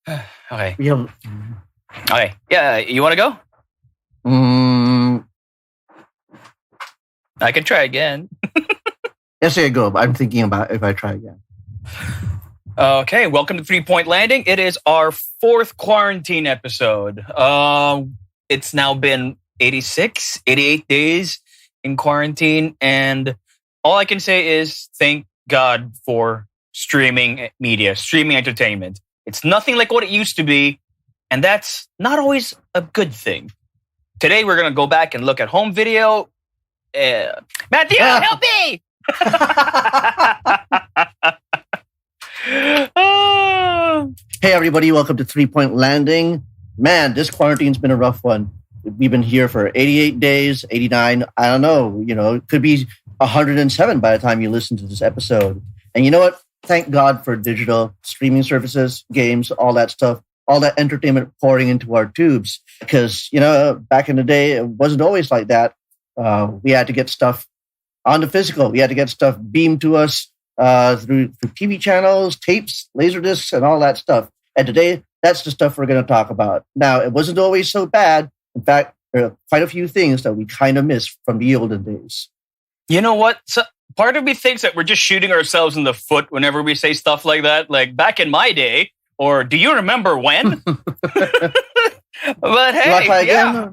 Okay. We have. Okay. Yeah, you want to go? I can try again. Yes, I go. But I'm thinking about if I try again. Okay, welcome to 3 Point Landing. It is our fourth quarantine episode. It's now been 88 days in quarantine, and all I can say is thank God for streaming media, streaming entertainment. It's nothing like what it used to be, and that's not always a good thing. Today, we're going to go back and look at home video. Matthew, help me! Hey, everybody. Welcome to 3 Point Landing. Man, this quarantine's been a rough one. We've been here for 88 days, 89. I don't know. It could be 107 by the time you listen to this episode. And you know what? Thank God for digital streaming services, games, all that stuff, all that entertainment pouring into our tubes. Because, back in the day, it wasn't always like that. We had to get stuff on the physical. We had to get stuff beamed to us through TV channels, tapes, LaserDiscs, and all that stuff. And today, that's the stuff we're going to talk about. Now, it wasn't always so bad. In fact, there are quite a few things that we kind of miss from the olden days. You know what? So part of me thinks that we're just shooting ourselves in the foot whenever we say stuff like that. Like back in my day, or do you remember when? But hey, yeah.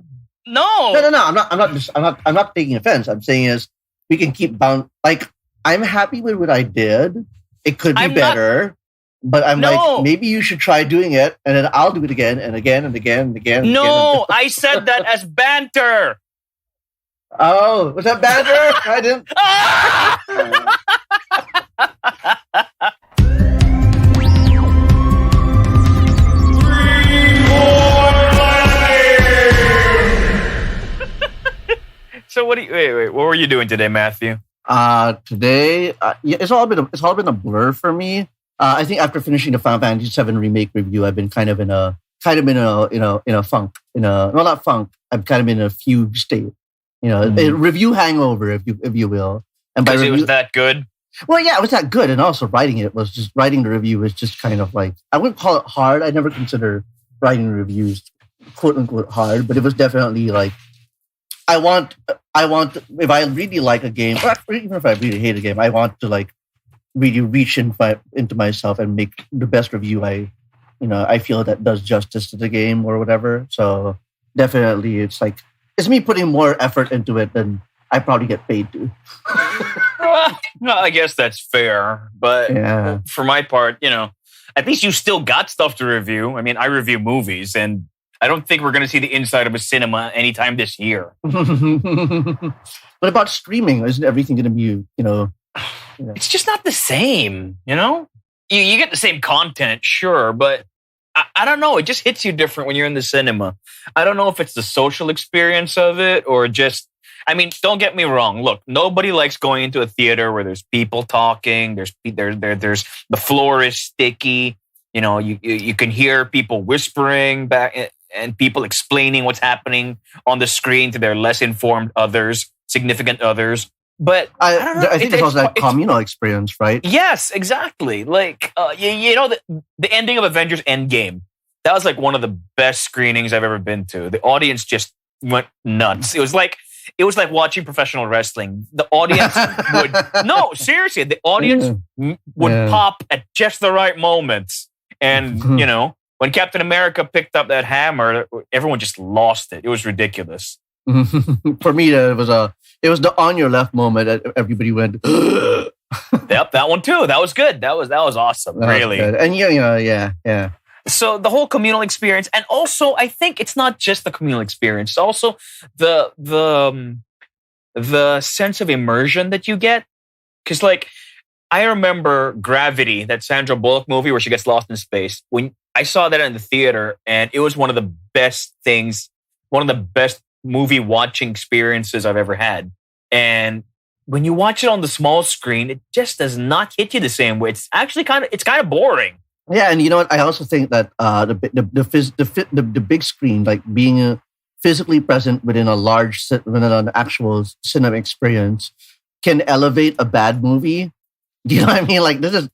No. I'm not taking offense. I'm saying is we can keep bound. Like I'm happy with what I did. It could be better, but I'm like maybe you should try doing it, and then I'll do it again and again and again and again. No, I said that as banter. Oh, was that banter? I didn't. So what were you doing today, Matthew? Today, it's all been a blur for me. I think after finishing the Final Fantasy VII remake review, I've been kind of in a funk. Not funk. I'm kind of in a fugue state. A review hangover, if you will. And by it was that good. Well, yeah, it was that good, and also writing the review was just kind of like I wouldn't call it hard. I never consider writing reviews quote unquote hard, but it was definitely like I want if I really like a game, or even if I really hate a game, I want to like really reach into myself and make the best review I feel that does justice to the game or whatever. So definitely, it's me putting more effort into it than I probably get paid to. No, I guess that's fair, but for my part, at least you still got stuff to review. I mean, I review movies, and I don't think we're going to see the inside of a cinema anytime this year. What about streaming? Isn't everything going to be, It's just not the same, You get the same content, sure, but I don't know. It just hits you different when you're in the cinema. I don't know if it's the social experience of it or just, don't get me wrong. Look, nobody likes going into a theater where there's people talking. There's the floor is sticky. You can hear people whispering back and people explaining what's happening on the screen to their less informed others, significant others. But I don't know. I think it was that communal experience, right? Yes, exactly. Like, the ending of Avengers Endgame, that was like one of the best screenings I've ever been to. The audience just went nuts. It was like watching professional wrestling. The audience no, seriously, the audience would pop at just the right moments. And, when Captain America picked up that hammer, everyone just lost it. It was ridiculous. For me, it was the on your left moment that everybody went. Yep, that one too. That was good. That was awesome. Really. Good. And yeah. So the whole communal experience, and also I think it's not just the communal experience. It's also the sense of immersion that you get. Because I remember Gravity, that Sandra Bullock movie where she gets lost in space. When I saw that in the theater, and it was one of the best movie watching experiences I've ever had. And when you watch it on the small screen, it just does not hit you the same way. It's actually kind of boring. Yeah, and you know what? I also think that the big screen, like being physically present within an actual cinema experience, can elevate a bad movie. Do you know what I mean? Like this is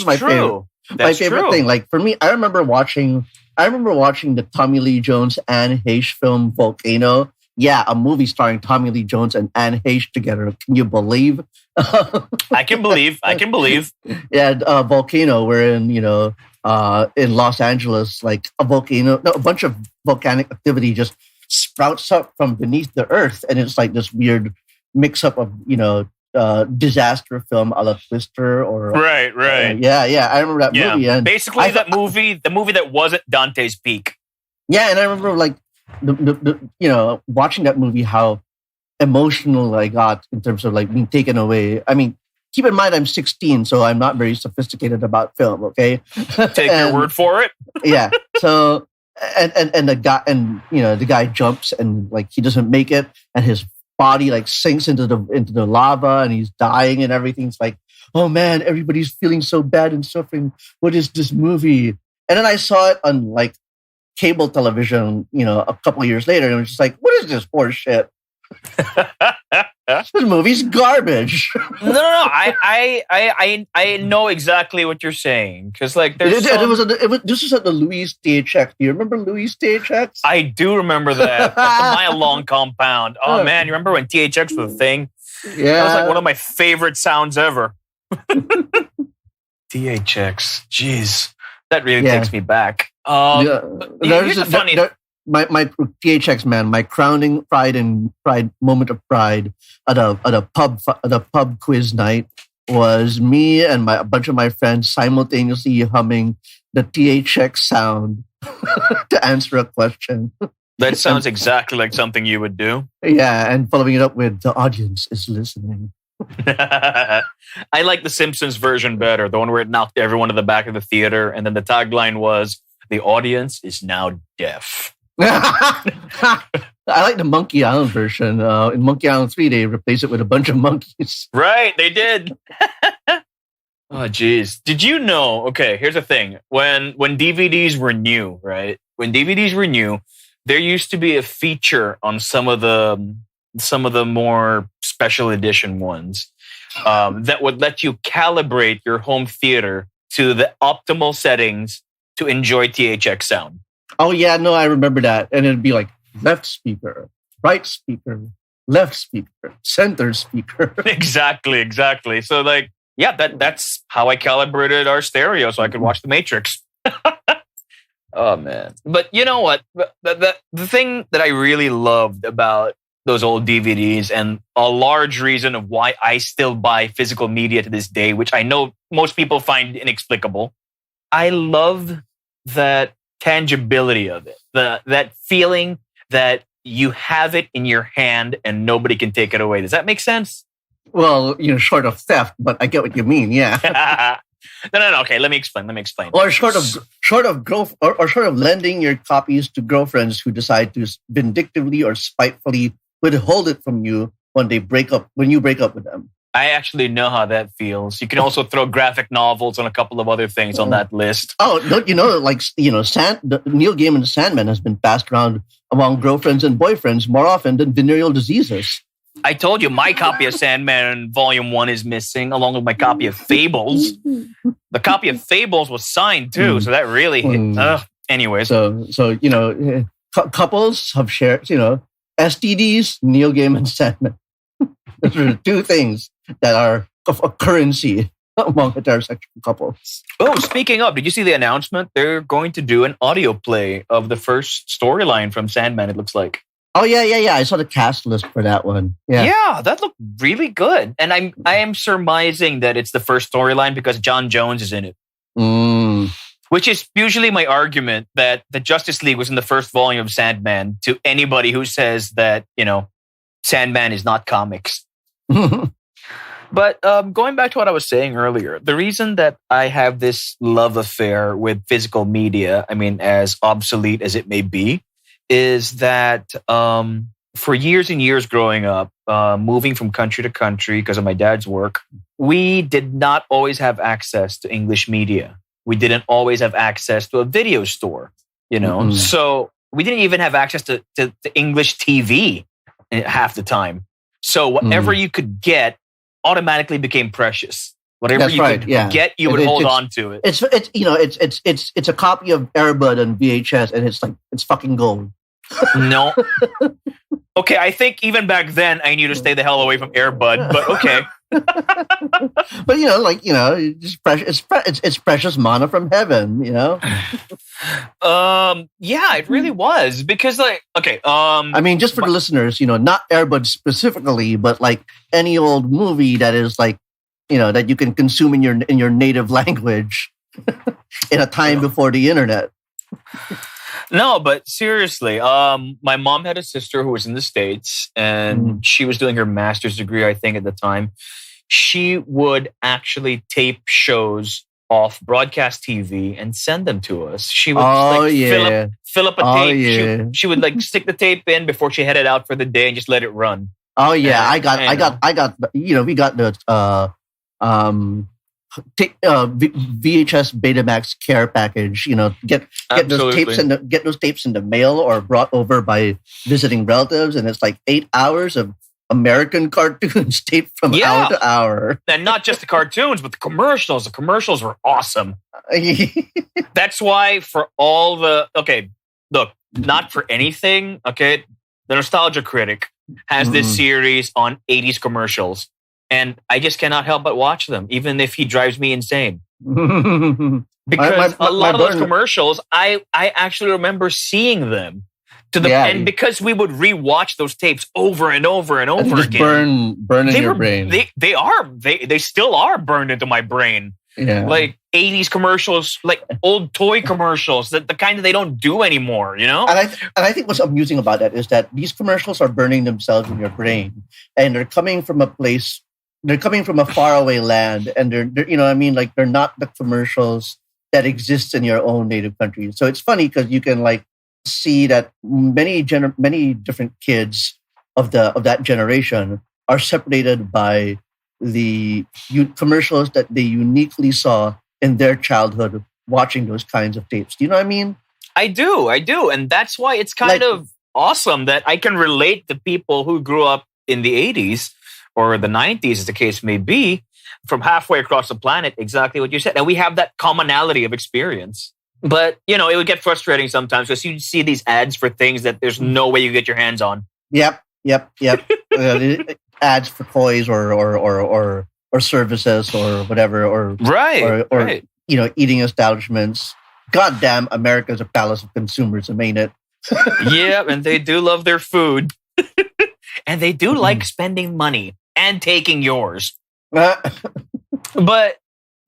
my favorite. my favorite thing. Like for me, I remember watching the Tommy Lee Jones Anne Heche film Volcano. Yeah, a movie starring Tommy Lee Jones and Anne Heche together. Can you believe? I can believe. Yeah, Volcano. We're in in Los Angeles, like a bunch of volcanic activity just sprouts up from beneath the earth, and it's like this weird mix up of disaster film a la Twister or right. Yeah. I remember that movie. And basically, the movie that wasn't Dante's Peak. Yeah, and I remember like the watching that movie, how emotional I got in terms of like being taken away. I mean, keep in mind I'm 16, so I'm not very sophisticated about film. Okay, take your word for it. Yeah. So and the guy jumps and like he doesn't make it, and his body like sinks into the lava, and he's dying and everything. It's like, oh man, everybody's feeling so bad and suffering. What is this movie? And then I saw it on like cable television, a couple of years later, and it was just like, what is this horse shit? This movie's garbage. No. I know exactly what you're saying, because like this was at the Louis THX. Do you remember Louis THX? I do remember that. That's a mile long compound. Oh man, you remember when THX was a thing? Yeah, that was like one of my favorite sounds ever. THX, jeez, that really takes me back. Here's the funny. My THX, man, my crowning pride moment of pride at a pub quiz night was me and a bunch of my friends simultaneously humming the THX sound to answer a question. That sounds exactly like something you would do. Yeah, and following it up with the audience is listening. I like the Simpsons version better, the one where it knocked everyone to the back of the theater, and then the tagline was, "The audience is now deaf." I like the Monkey Island version. In Monkey Island 3, they replaced it with a bunch of monkeys. Right, they did. Oh, geez. Did you know? Okay, here's the thing. When DVDs were new, right? When DVDs were new, there used to be a feature on some of the more special edition ones that would let you calibrate your home theater to the optimal settings to enjoy THX sound. Oh yeah, no, I remember that. And it'd be like left speaker, right speaker, left speaker, center speaker. Exactly. So like, yeah, that's how I calibrated our stereo so I could watch The Matrix. Oh man. But you know what? The thing that I really loved about those old DVDs, and a large reason of why I still buy physical media to this day, which I know most people find inexplicable, I love that tangibility of it, that feeling that you have it in your hand and nobody can take it away. Does that make sense? Well, short of theft, but I get what you mean. Yeah. No. Okay, let me explain. Or short of lending your copies to girlfriends who decide to vindictively or spitefully withhold it from you when you break up with them. I actually know how that feels. You can also throw graphic novels and a couple of other things on that list. Oh, don't you know? Like Neil Gaiman's Sandman has been passed around among girlfriends and boyfriends more often than venereal diseases. I told you my copy of Sandman Volume 1 is missing, along with my copy of Fables. The copy of Fables was signed too, so that really hit. Anyway, so couples have shared, STDs, Neil Gaiman's Sandman. Those are the two things that are of a currency among heterosexual couples. Oh, speaking of, did you see the announcement? They're going to do an audio play of the first storyline from Sandman, it looks like. Oh, yeah. I saw the cast list for that one. Yeah, that looked really good. And I am surmising that it's the first storyline because John Jones is in it. Which is usually my argument that the Justice League was in the first volume of Sandman to anybody who says that, Sandman is not comics. But going back to what I was saying earlier, the reason that I have this love affair with physical media, I mean, as obsolete as it may be, is that for years and years growing up, moving from country to country because of my dad's work, we did not always have access to English media. We didn't always have access to a video store, So we didn't even have access to English TV half the time. So whatever you could get automatically became precious. Whatever That's you right, could yeah. get, you would hold on to it. It's it's a copy of Airbud on VHS, and it's fucking gold. No. Okay, I think even back then I knew to stay the hell away from Airbud, but okay. But it's precious mana from heaven, Yeah, it really was because I mean, just for the listeners, not Airbud specifically, but like any old movie that is like, that you can consume in your native language in a time before the internet. No, but seriously, my mom had a sister who was in the States, and she was doing her master's degree, I think, at the time. She would actually tape shows off broadcast TV and send them to us. She would fill up a tape. Yeah. She would like stick the tape in before she headed out for the day and just let it run. Oh yeah, we got the VHS Betamax care package. Get those tapes in the mail or brought over by visiting relatives, and it's like 8 hours of American cartoons taped from hour to hour. And not just the cartoons, but the commercials. The commercials were awesome. That's why for all the look, not for anything. Okay, the Nostalgia Critic has this series on 80s commercials. And I just cannot help but watch them, even if he drives me insane. Because a lot of those commercials, I actually remember seeing them. And because we would rewatch those tapes over and over and over again. Burn in your brain. They still are burned into my brain. Yeah. Like 80s commercials, like old toy commercials, the kind that they don't do anymore, And I think what's amusing about that is that these commercials are burning themselves in your brain. And they're coming from a place. They're coming from a faraway land, and they're they're not the commercials that exist in your own native country. So it's funny because you can like see that many different kids of that generation are separated by the commercials that they uniquely saw in their childhood watching those kinds of tapes. Do you know what I mean? I do, and that's why it's kind of awesome that I can relate to people who grew up in the 80s. Or the 90s, as the case may be, from halfway across the planet, exactly what you said. And we have that commonality of experience. But, it would get frustrating sometimes because you see these ads for things that there's no way you get your hands on. Yep. Ads for toys or services or whatever. Or eating establishments. Goddamn, America's a palace of consumerism, ain't it? Yeah, and they do love their food. And they do like spending money. And taking yours. But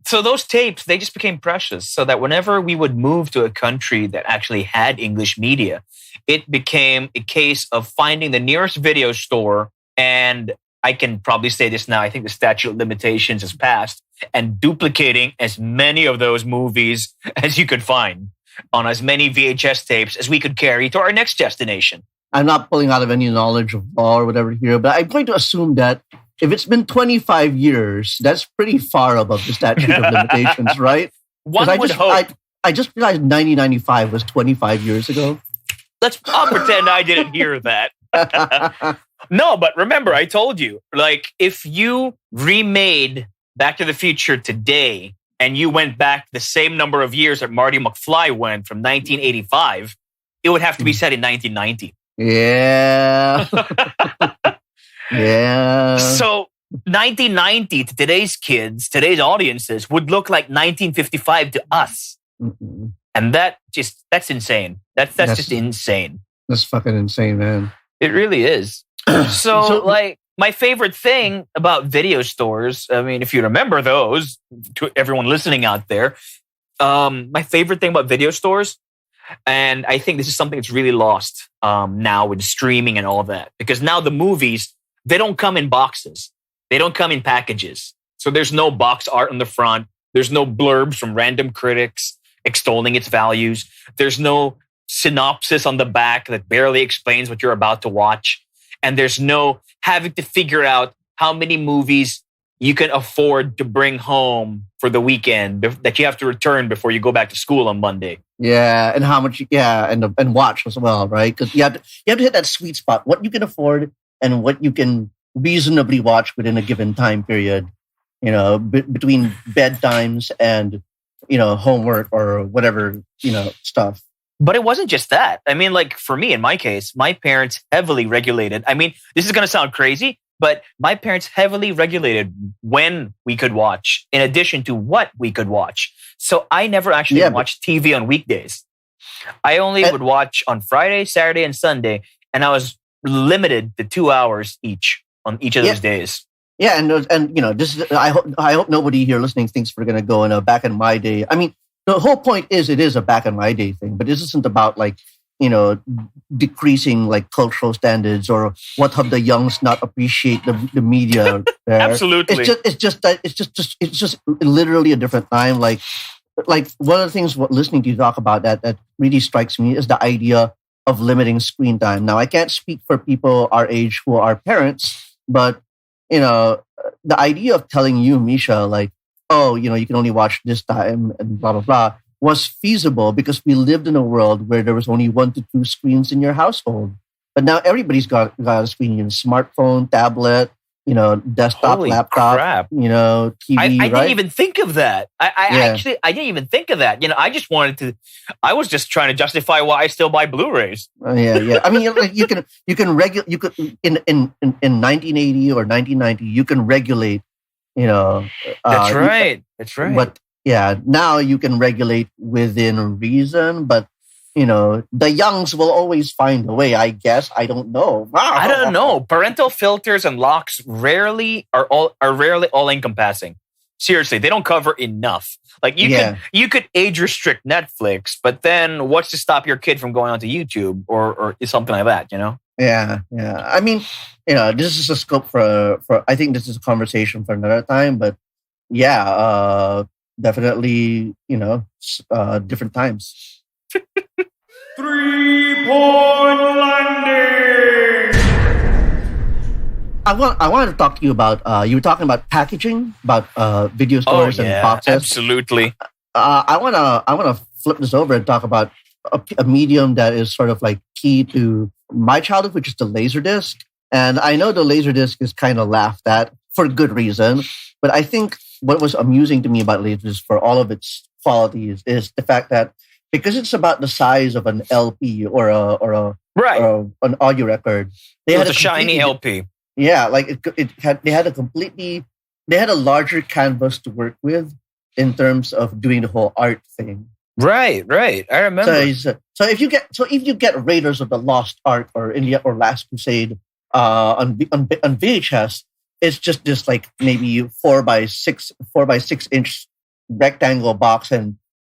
so those tapes, they just became precious so that whenever we would move to a country that actually had English media, it became a case of finding the nearest video store. And I can probably say this now, I think the statute of limitations has passed, and duplicating as many of those movies as you could find on as many VHS tapes as we could carry to our next destination. I'm not pulling out of any knowledge of law or whatever here, but I'm going to assume that if it's been 25 years, that's pretty far above the statute of limitations, right? One would hope. I just realized 1995 was 25 years ago. I'll pretend I didn't hear that. No, but remember, I told you, like, if you remade Back to the Future today and you went back the same number of years that Marty McFly went from 1985, it would have to be set in 1990. Yeah. Yeah. So 1990 to today's kids, today's audiences would look like 1955 to us. Mm-hmm. And that's insane. That's just insane. That's fucking insane, man. It really is. So like my favorite thing about video stores, I mean, if you remember those, to everyone listening out there, my favorite thing about video stores, and I think this is something that's really lost now with streaming and all that, because now the movies, they don't come in boxes. They don't come in packages. So there's no box art on the front. There's no blurbs from random critics extolling its values. There's no synopsis on the back that barely explains what you're about to watch. And there's no having to figure out how many movies you can afford to bring home for the weekend that you have to return before you go back to school on Monday. Yeah, and how much? Yeah, and watch as well, right? Because you have to hit that sweet spot. What you can afford and what you can reasonably watch within a given time period. between bedtimes and homework or whatever stuff. But it wasn't just that. I mean, like for me, in my case, my parents heavily regulated. I mean, this is going to sound crazy, but my parents heavily regulated when we could watch, in addition to what we could watch. So I never actually watched TV on weekdays. I only would watch on Friday, Saturday, and Sunday, and I was limited to 2 hours each on each of those days. Yeah, and this is, I hope nobody here listening thinks we're going to go in a back in my day. I mean, the whole point is it is a back in my day thing, but this isn't about decreasing like cultural standards or what have the youngs not appreciate the media there. Absolutely. It's just literally a different time. Like one of the things listening to you talk about that really strikes me is the idea of limiting screen time. Now, I can't speak for people our age who are parents, but the idea of telling you, Misha, like, oh, you can only watch this time and blah, blah, blah, was feasible because we lived in a world where there was only 1 to 2 screens in your household. But now everybody's got a screen, smartphone, tablet, desktop, Holy laptop, crap. TV, I right? didn't even think of that. I didn't even think of that. I was just trying to justify why I still buy Blu-rays. Yeah. I mean, you can regulate, in 1980 or 1990, you can regulate, That's right. But yeah, now you can regulate within reason, but the youngs will always find a way, I guess. I don't know. I don't know. Parental filters and locks are rarely all encompassing. Seriously, they don't cover enough. Like you could age restrict Netflix, but then what's to stop your kid from going onto YouTube or something like that, Yeah. I mean, this is a scope for I think this is a conversation for another time, but definitely, different times. 3-point landing. I wanted to talk to you about you were talking about packaging, about video stores and boxes. Absolutely. I wanna flip this over and talk about a medium that is sort of like key to my childhood, which is the LaserDisc. And I know the LaserDisc is kind of laughed at for good reason, but I think what was amusing to me about LaserDisc for all of its qualities is the fact that because it's about the size of an LP or an audio record, It was a shiny LP. Yeah, like they had a larger canvas to work with in terms of doing the whole art thing. Right. I remember. So if you get Raiders of the Lost Ark or India or Last Crusade on VHS, it's just this like maybe 4 by 6 inch rectangle box, and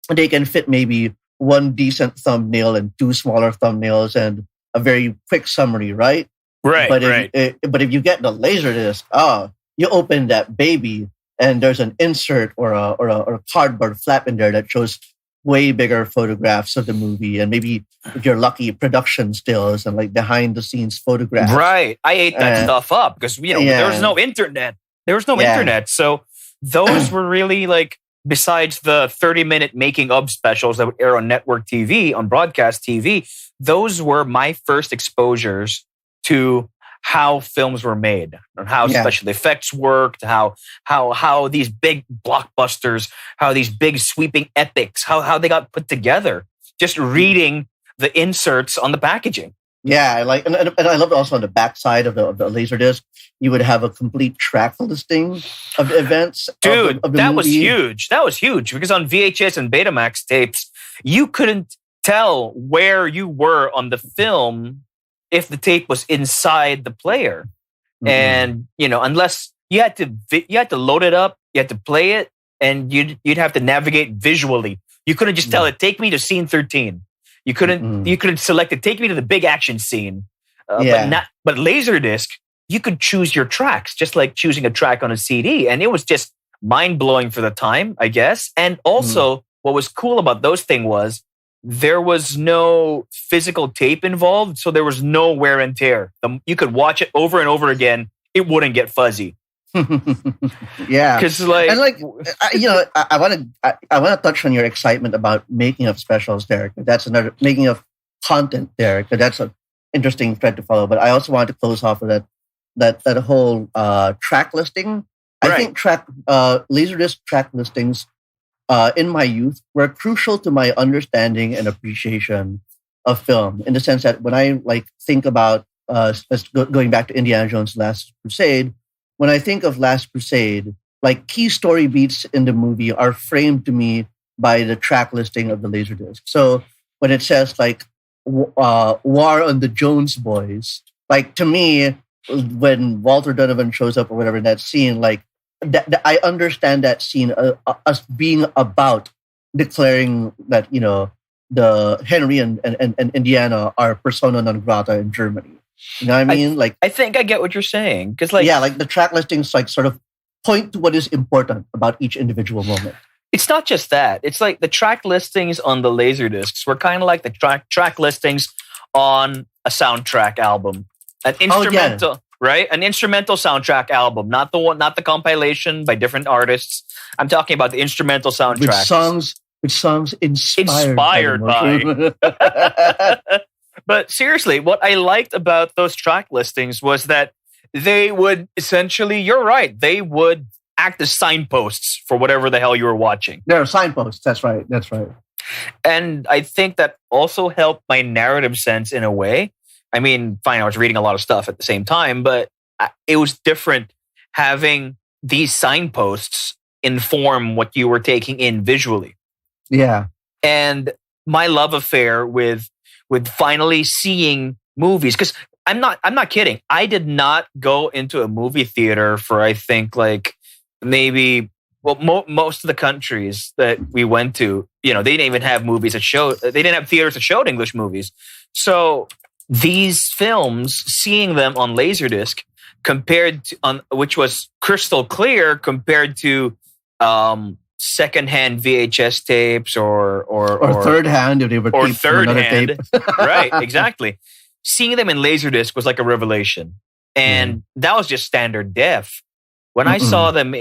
they can fit maybe one decent thumbnail and 2 smaller thumbnails and a very quick summary, right? Right. But if you get the LaserDisc, you open that baby and there's an insert or a cardboard flap in there that shows way bigger photographs of the movie, and maybe if you're lucky, production stills and like behind the scenes photographs. Right. I ate that stuff up because there was no internet. Internet, so those were really like, besides the 30-minute making of specials that would air on network TV, on broadcast TV, those were my first exposures to how films were made and how special effects worked, how these big blockbusters, how these big sweeping epics, how they got put together. Just reading the inserts on the packaging. Yeah, and I love also on the backside of the LaserDisc, you would have a complete track listing of the events. Dude, of the that movie. was huge. That was huge because on VHS and Betamax tapes, you couldn't tell where you were on the film if the tape was inside the player. Mm-hmm. And unless you had to load it up, you had to play it, and you'd have to navigate visually. You couldn't just tell it, take me to scene 13. You couldn't select it, take me to the big action scene. But LaserDisc, you could choose your tracks, just like choosing a track on a CD. And it was just mind-blowing for the time, I guess. And also, what was cool about those things was there was no physical tape involved, so there was no wear and tear. You could watch it over and over again. It wouldn't get fuzzy. Yeah, because I want to touch on your excitement about making of specials, Derek. That's another making of content, Derek. That's an interesting thread to follow. But I also wanted to close off with that whole track listing. Right. I think LaserDisc track listings in my youth were crucial to my understanding and appreciation of film, in the sense that when I think about going back to Indiana Jones' Last Crusade, when I think of Last Crusade, key story beats in the movie are framed to me by the track listing of the LaserDisc. So when it says War on the Jones Boys, to me, when Walter Donovan shows up or whatever in that scene, I understand that scene as being about declaring that the Henry and Indiana are persona non grata in Germany. You know what I mean? I think I get what you're saying, because the track listings sort of point to what is important about each individual moment. It's not just that. It's the track listings on the LaserDiscs were kind of like the track listings on a soundtrack album, an instrumental, right? An instrumental soundtrack album, not the compilation by different artists. I'm talking about the instrumental soundtrack with songs inspired by. But seriously, what I liked about those track listings was that they would essentially, you're right, they would act as signposts for whatever the hell you were watching. They're signposts, that's right. And I think that also helped my narrative sense in a way. I mean, fine, I was reading a lot of stuff at the same time, but it was different having these signposts inform what you were taking in visually. Yeah. And my love affair with finally seeing movies, because I'm not kidding. I did not go into a movie theater for, I think, maybe, most of the countries that we went to, they didn't even have movies that showed, they didn't have theaters that showed English movies. So these films, seeing them on LaserDisc, which was crystal clear compared to secondhand VHS tapes or third hand if they were taped from another tape. Right, exactly. Seeing them in LaserDisc was like a revelation, and that was just standard def. When I saw them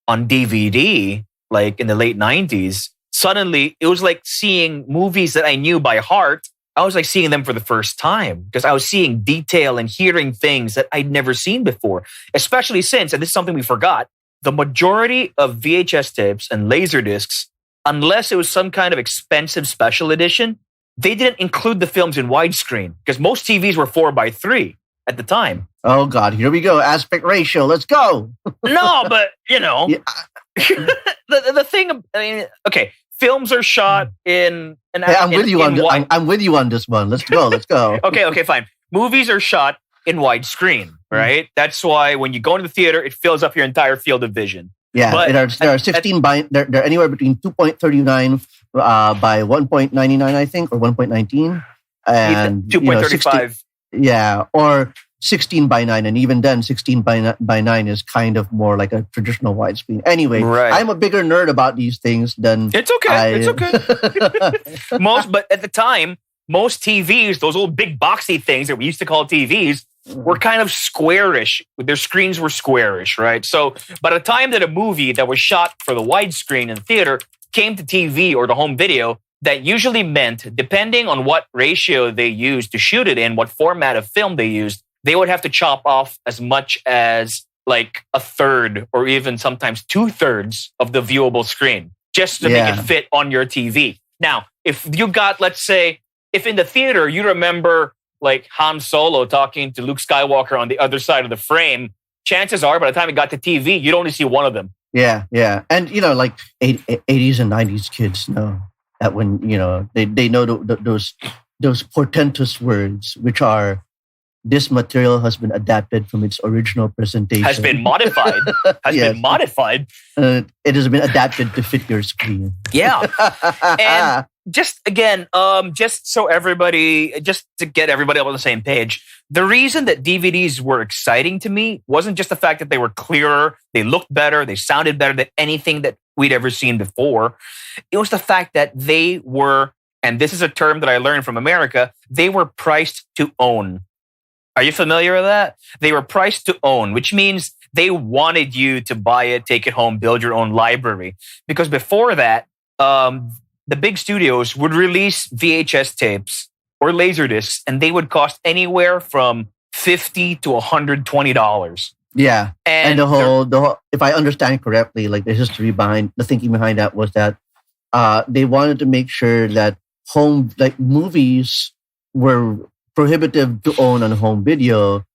on DVD, in the late 90s, suddenly it was like seeing movies that I knew by heart. I was seeing them for the first time because I was seeing detail and hearing things that I'd never seen before, especially since, and this is something we forgot, the majority of VHS tapes and LaserDiscs, unless it was some kind of expensive special edition, they didn't include the films in widescreen because most TVs were 4:3 at the time. Oh, God, here we go. Aspect ratio. Let's go. No, but, the thing, okay, films are shot in... I'm with you on this one. Let's go. Okay, fine. Movies are shot in widescreen, right? That's why when you go into the theater, it fills up your entire field of vision. Yeah, but there are 16 they're anywhere between 2.39 by 1.99, I think, or 1.19, and 2.35. Or 16 by 9, and even then, 16 by 9 is kind of more like a traditional widescreen. Anyway, right. I'm a bigger nerd about these things than it's okay. But at the time, most TVs, those old big boxy things that we used to call TVs, were kind of squarish. Their screens were squarish, right? So by the time that a movie that was shot for the widescreen in the theater came to TV or the home video, that usually meant, depending on what ratio they used to shoot it in, what format of film they used, they would have to chop off as much as a third or even sometimes 2/3 of the viewable screen just to make it fit on your TV. Now, if you got, let's say, if in the theater you remember Han Solo talking to Luke Skywalker on the other side of the frame, chances are by the time it got to TV, you'd only see one of them. Yeah. And, 80s and 90s kids know that when, they know those portentous words, which are, this material has been adapted from its original presentation. Has been modified. Been modified. It has been adapted to fit your screen. Yeah. And just again, just to get everybody on the same page, the reason that DVDs were exciting to me wasn't just the fact that they were clearer, they looked better, they sounded better than anything that we'd ever seen before. It was the fact that they were, and this is a term that I learned from America, they were priced to own. Are you familiar with that? They were priced to own, which means they wanted you to buy it, take it home, build your own library. Because before that, the big studios would release VHS tapes or LaserDiscs, and they would cost anywhere from $50 to $120. Yeah. And And the whole, if I understand correctly, like the history behind the thinking behind that was that they wanted to make sure that movies were prohibitive to own on home video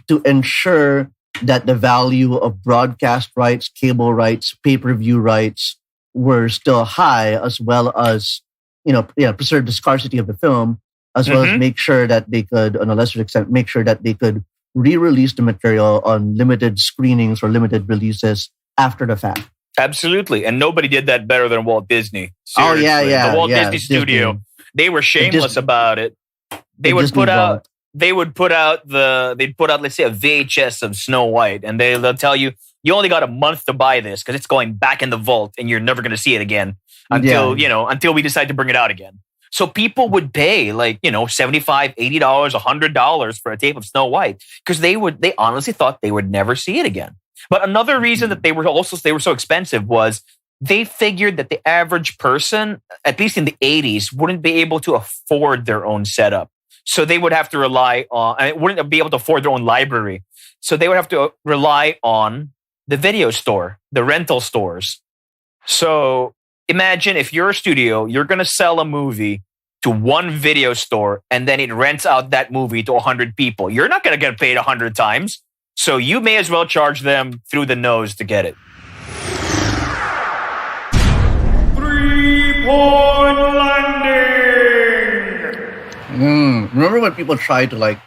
to ensure that the value of broadcast rights, cable rights, pay-per-view rights were still high, as well as, preserve the scarcity of the film, as well as make sure that they could, on a lesser extent, make sure that they could re-release the material on limited screenings or limited releases after the fact. absolutely. And nobody did that better than Walt Disney. Oh, Seriously. yeah. The Walt yeah, Disney Studio, they were shameless about it. They would Disney put out Vault. they'd put out, let's say, a VHS of Snow White, and they'll tell you, you only got a month to buy this because it's going back in the vault and you're never going to see it again until we decide to bring it out again. So people would pay like, $75, $80, $100 for a tape of Snow White because they honestly thought they would never see it again. But another reason that they were so expensive was they figured that the average person, at least in the 80s, wouldn't be able to afford their own setup. So they would have to rely on, and wouldn't be able to afford their own library. So they would have to rely on the video store, the rental stores. So imagine if you're a studio, you're going to sell a movie to one video store and then it rents out that movie to 100 people. You're not going to get paid 100 times. So you may as well charge them through the nose to get it. 3-point landing. Remember when people tried to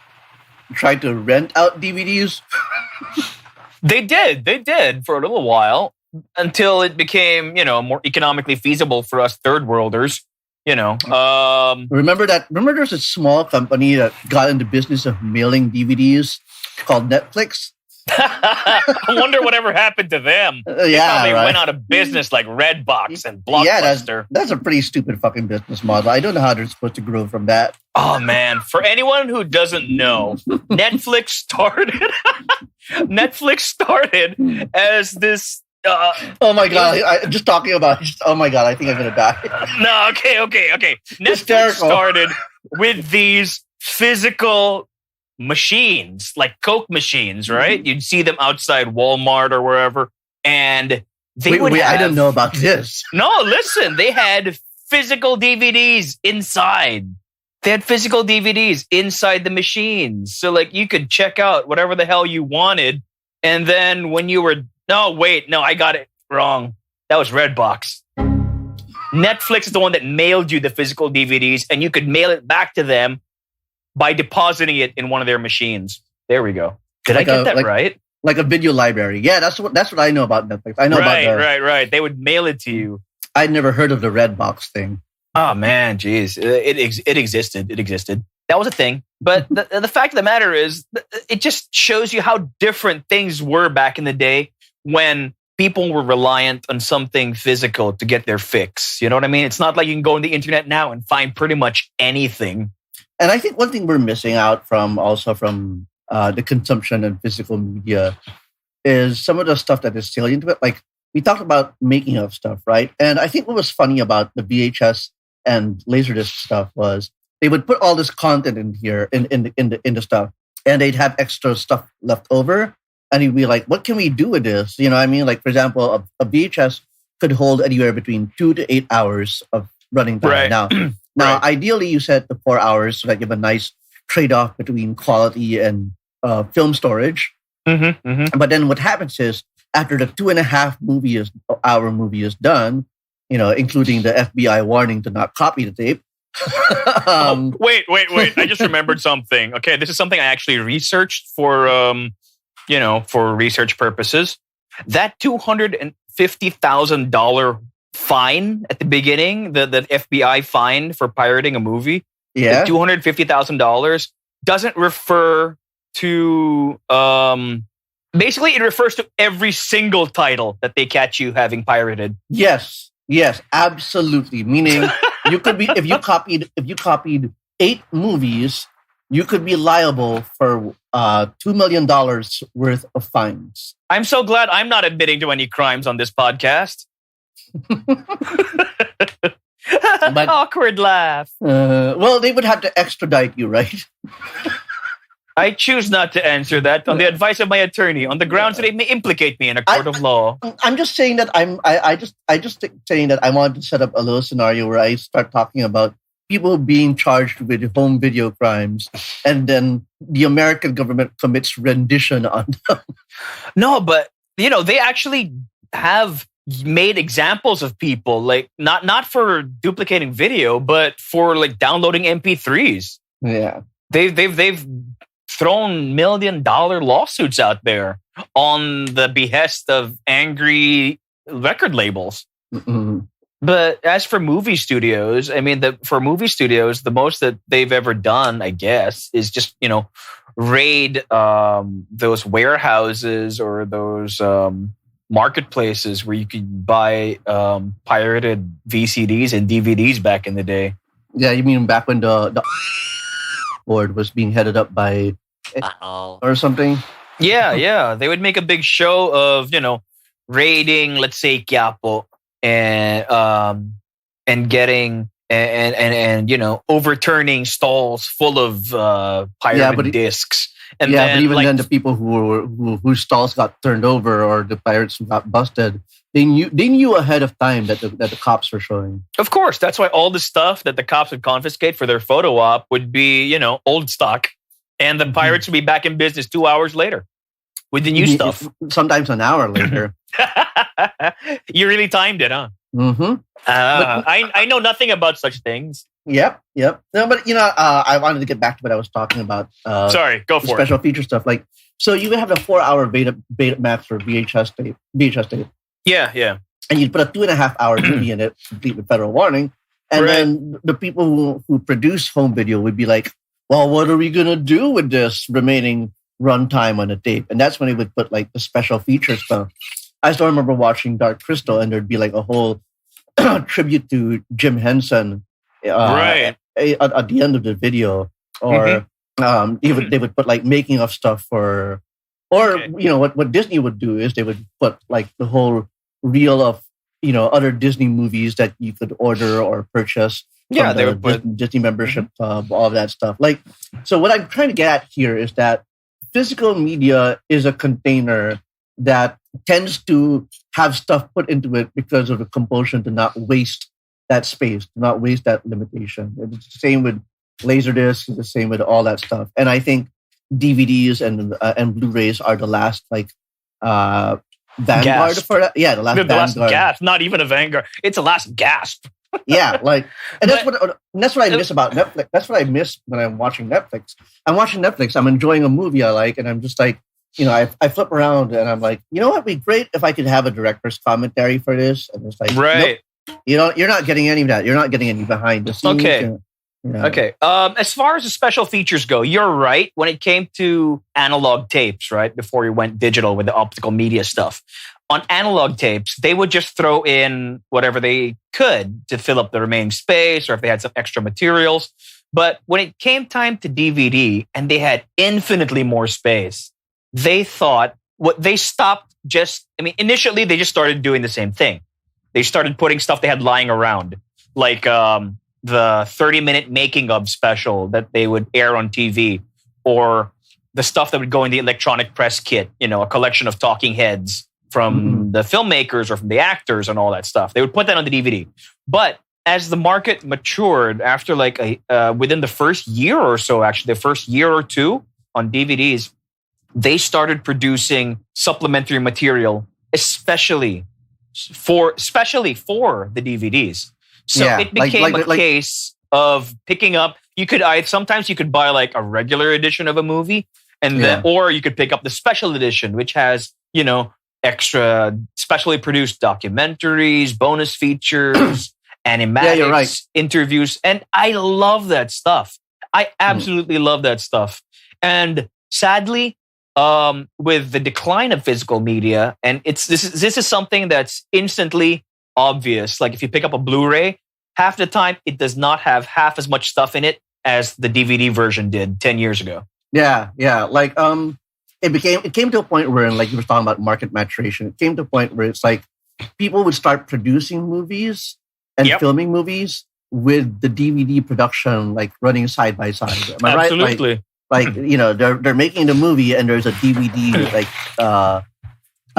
rent out DVDs? They did for a little while until it became, more economically feasible for us third worlders. Remember there's a small company that got into business of mailing DVDs called Netflix? I wonder whatever happened to them. They probably went out of business like Redbox and Blockbuster. Yeah, that's a pretty stupid fucking business model. I don't know how they're supposed to grow from that. Oh man, for anyone who doesn't know, Netflix started as this oh my god! Just talking about. Oh my god! I think I'm gonna die. No, okay. Netflix started with these physical machines, like Coke machines, right? You'd see them outside Walmart or wherever, and they would. I didn't know about this. No, listen, they had physical DVDs inside. They had physical DVDs inside the machines, so like you could check out whatever the hell you wanted, and then when you were I got it wrong. That was Redbox. Netflix is the one that mailed you the physical DVDs, and you could mail it back to them by depositing it in one of their machines. There we go. Did I get that right? Like a video library. Yeah, that's what I know about Netflix. I know about right. They would mail it to you. I'd never heard of the Redbox thing. Oh man, geez, it existed. It existed. That was a thing. But the fact of the matter is, it just shows you how different things were back in the day when people were reliant on something physical to get their fix. You know what I mean? It's not like you can go on the internet now and find pretty much anything. And I think one thing we're missing out from the consumption of physical media is some of the stuff that is salient to it. Like we talked about making of stuff, right? And I think what was funny about the VHS and LaserDisc stuff was they would put all this content in here in the stuff, and they'd have extra stuff left over. And you'd be like, what can we do with this? You know what I mean? Like, for example, a VHS could hold anywhere between 2 to 8 hours of running time. Right. Now, ideally, you set the 4 hours so that you have a nice trade-off between quality and film storage. But then what happens is, after the 2.5 hour movie is done, including the FBI warning to not copy the tape. Wait. I just remembered something. Okay, this is something I actually researched for research purposes. That $250,000 fine at the beginning, the FBI fine for pirating a movie, the $250,000 doesn't refer to. Basically, it refers to every single title that they catch you having pirated. Yes, absolutely. Meaning, you could be if you copied 8 movies, you could be liable for $2 million worth of fines. I'm so glad I'm not admitting to any crimes on this podcast. Awkward laugh. Well, they would have to extradite you, right? I choose not to answer that on the advice of my attorney, on the grounds that it may implicate me in a court of law. I'm just saying that saying that I wanted to set up a little scenario where I start talking about people being charged with home video crimes, and then the American government commits rendition on them. No, but they actually have made examples of people, like not for duplicating video, but for like downloading MP3s. Yeah, they've thrown $1 million lawsuits out there on the behest of angry record labels. Mm-hmm. But as for movie studios, I mean, for movie studios, the most that they've ever done, I guess, is just raid those warehouses or those marketplaces where you could buy pirated VCDs and DVDs back in the day. Yeah, you mean back when the board was being headed up by or something? Yeah. They would make a big show of raiding, let's say, Quiapo, and getting and overturning stalls full of pirated discs. And yeah, then, but even then, the people whose stalls got turned over or the pirates who got busted, they knew ahead of time that the cops were showing. Of course, that's why all the stuff that the cops would confiscate for their photo op would be old stock, and the pirates would be back in business 2 hours later with the new stuff. Sometimes an hour later. You really timed it, huh? Mm-hmm. I know nothing about such things. Yep. No, but I wanted to get back to what I was talking about. Sorry, go for special feature stuff. Like, so you would have a 4-hour Betamax or VHS tape. Yeah. And you'd put a 2.5-hour movie in it, complete with federal warning. And then the people who produce home video would be like, well, what are we going to do with this remaining runtime on the tape? And that's when they would put like the special feature stuff. I still remember watching Dark Crystal, and there'd be like a whole tribute to Jim Henson at the end of the video. Or they would put like making of stuff what Disney would do is they would put like the whole reel of other Disney movies that you could order or purchase. Yeah, they would put Disney membership club, all of that stuff. Like, so what I'm trying to get at here is that physical media is a container that tends to have stuff put into it because of the compulsion to not waste that space, to not waste that limitation. It's the same with LaserDisc, it's the same with all that stuff. And I think DVDs and Blu-rays are the last vanguard for that. Yeah, the last gasp. Not even a vanguard. It's the last gasp. Yeah, and that's what I miss about Netflix. That's what I miss when I'm watching Netflix. I'm watching Netflix. I'm enjoying a movie I like, and I'm just like, I flip around and I'm like, what would be great if I could have a director's commentary for this? And it's like, nope, you're not getting any of that. You're not getting any behind the scenes. Okay. Okay. As far as the special features go, you're right. When it came to analog tapes, right, before you went digital with the optical media stuff, on analog tapes, they would just throw in whatever they could to fill up the remaining space or if they had some extra materials. But when it came time to DVD and they had infinitely more space, they thought initially they just started doing the same thing. They started putting stuff they had lying around, like the 30-minute making of special that they would air on TV, or the stuff that would go in the electronic press kit, a collection of talking heads from the filmmakers or from the actors and all that stuff. They would put that on the DVD. But as the market matured after within the first year or so, actually, the first year or two on DVDs, they started producing supplementary material, especially for the DVDs. So it became a case of picking up. Sometimes you could buy like a regular edition of a movie, or you could pick up the special edition, which has extra specially produced documentaries, bonus features, animatics, interviews, and I love that stuff. I absolutely love that stuff. And sadly, with the decline of physical media, and this is something that's instantly obvious. Like if you pick up a Blu-ray, half the time it does not have half as much stuff in it as the DVD version did 10 years ago. Yeah. Like it came to a point where, like you were talking about market maturation, it came to a point where it's like people would start producing movies and filming movies with the DVD production like running side by side. Am I right? Absolutely. Like, they're making the movie and there's a DVD, like a